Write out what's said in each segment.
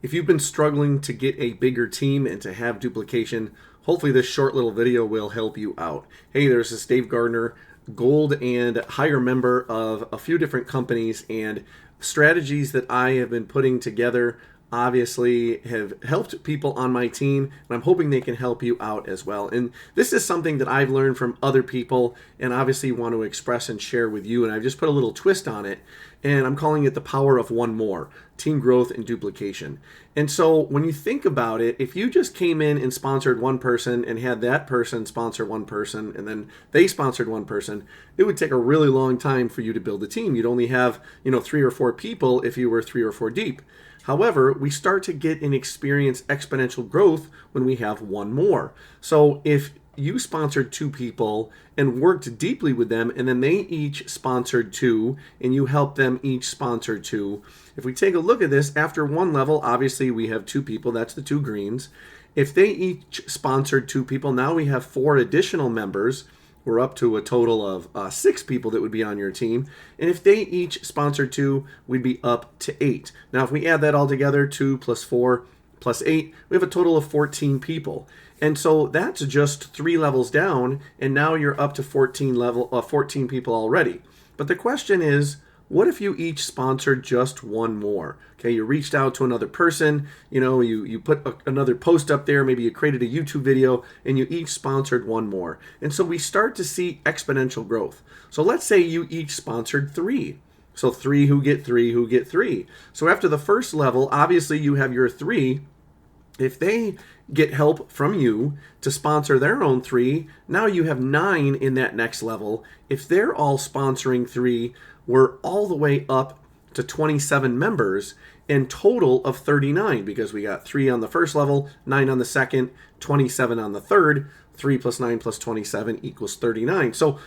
If you've been struggling to get a bigger team and to have duplication, hopefully this short little video will help you out. Hey, there's this Dave Gardner, gold and higher member of a few different companies, and strategies that I have been putting together obviously have helped people on my team, and I'm hoping they can help you out as well. And this is something that I've learned from other people and obviously want to express and share with you, and I've just put a little twist on it, and I'm calling it the power of one more: team growth and duplication. And so when you think about it, if you just came in and sponsored one person and had that person sponsor one person and then they sponsored one person, it would take a really long time for you to build a team. You'd only have, 3 or 4 people if you were 3 or 4 deep. However, we start to get and experience exponential growth when we have one more. So if you sponsored 2 people and worked deeply with them, and then they each sponsored 2, and you helped them each sponsor 2. If we take a look at this, after one level, obviously we have 2 people, that's the 2 greens. If they each sponsored 2 people, now we have 4 additional members. We're up to a total of 6 people that would be on your team. And if they each sponsored 2, we'd be up to 8. Now, if we add that all together, 2 plus 4 plus 8, we have a total of 14 people. And so that's just 3 levels down, and now you're up to 14 people already. But the question is, what if you each sponsored just one more? Okay, you reached out to another person, you put another post up there, maybe you created a YouTube video, and you each sponsored one more. And so we start to see exponential growth. So let's say you each sponsored 3. So 3 who get 3 who get 3. So after the first level, obviously you have your 3. If they get help from you to sponsor their own 3, now you have 9 in that next level. If they're all sponsoring 3, we're all the way up to 27 members and total of 39, because we got 3 on the first level, 9 on the second, 27 on the third. 3 plus 9 plus 27 equals 39. So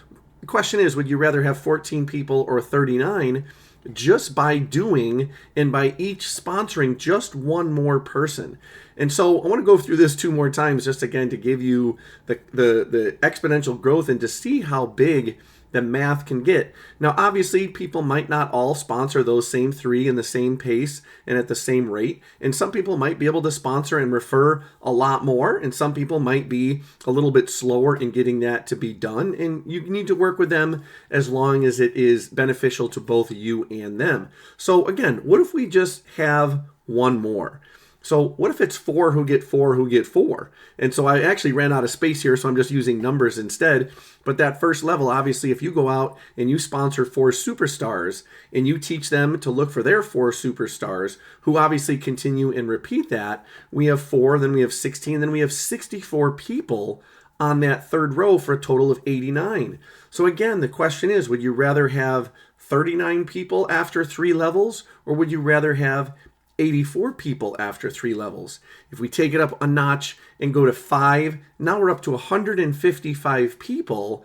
the question is, would you rather have 14 people or 39? Just by doing and by each sponsoring just one more person. And so I want to go through this 2 more times, just again to give you the exponential growth and to see how big the math can get. Now, obviously, people might not all sponsor those same 3 in the same pace and at the same rate. And some people might be able to sponsor and refer a lot more. And some people might be a little bit slower in getting that to be done. And you need to work with them as long as it is beneficial to both you and them. So again, what if we just have one more? So what if it's 4 who get 4 who get 4? And so I actually ran out of space here, so I'm just using numbers instead. But that first level, obviously, if you go out and you sponsor 4 superstars and you teach them to look for their 4 superstars, who obviously continue and repeat that, we have 4, then we have 16, then we have 64 people on that third row for a total of 89. So again, the question is, would you rather have 39 people after 3 levels, or would you rather have 84 people after 3 levels? If we take it up a notch and go to 5, now we're up to 155 people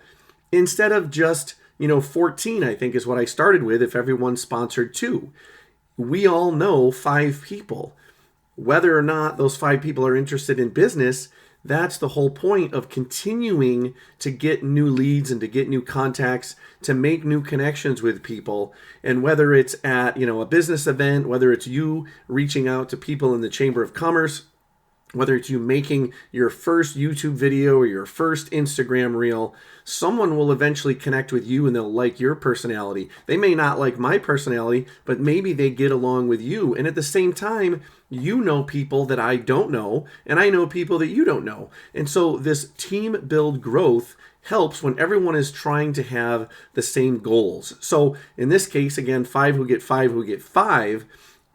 instead of just, 14, I think is what I started with if everyone sponsored 2. We all know 5 people. Whether or not those 5 people are interested in business, that's the whole point of continuing to get new leads and to get new contacts, to make new connections with people. And whether it's at, a business event, whether it's you reaching out to people in the Chamber of Commerce, whether it's you making your first YouTube video or your first Instagram reel, someone will eventually connect with you and they'll like your personality. They may not like my personality, but maybe they get along with you. And at the same time, you know people that I don't know, and I know people that you don't know. And so this team build growth helps when everyone is trying to have the same goals. So in this case, again, 5 who get 5 who get 5.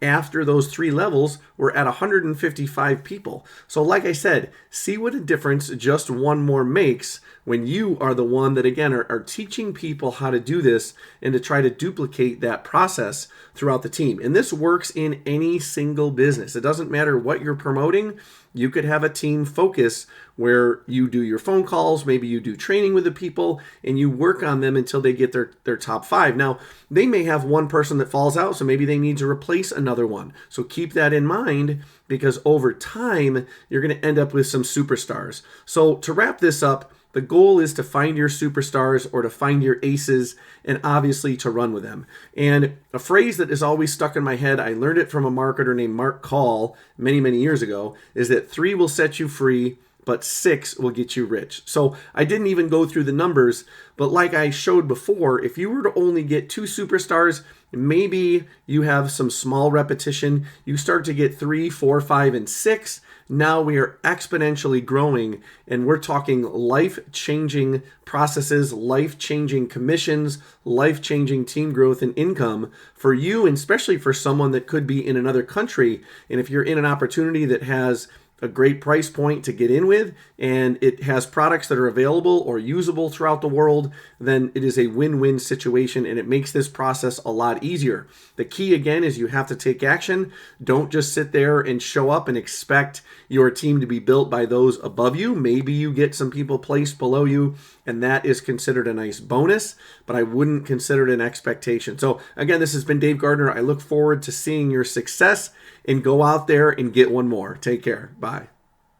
After those 3 levels, we're at 155 people. So like I said, see what a difference just one more makes when you are the one that, again, are teaching people how to do this and to try to duplicate that process throughout the team. And this works in any single business. It doesn't matter what you're promoting. You could have a team focus where you do your phone calls, maybe you do training with the people, and you work on them until they get their top 5. Now, they may have one person that falls out, so maybe they need to replace another one. So keep that in mind, because over time, you're going to end up with some superstars. So to wrap this up, The goal is to find your superstars or to find your aces and obviously to run with them. And a phrase that is always stuck in my head, I learned it from a marketer named Mark Call many, many years ago, is that 3 will set you free, but 6 will get you rich. So I didn't even go through the numbers, but like I showed before, if you were to only get 2 superstars, maybe you have some small repetition, you start to get 3, 4, 5, and 6. Now we are exponentially growing, and we're talking life-changing processes, life-changing commissions, life-changing team growth and income for you, and especially for someone that could be in another country. And if you're in an opportunity that has a great price point to get in with, and it has products that are available or usable throughout the world, then it is a win-win situation, and it makes this process a lot easier. The key, again, is you have to take action. Don't just sit there and show up and expect your team to be built by those above you. Maybe you get some people placed below you, and that is considered a nice bonus, but I wouldn't consider it an expectation. So again, this has been Dave Gardner. I look forward to seeing your success, and go out there and get one more. Take care. Bye.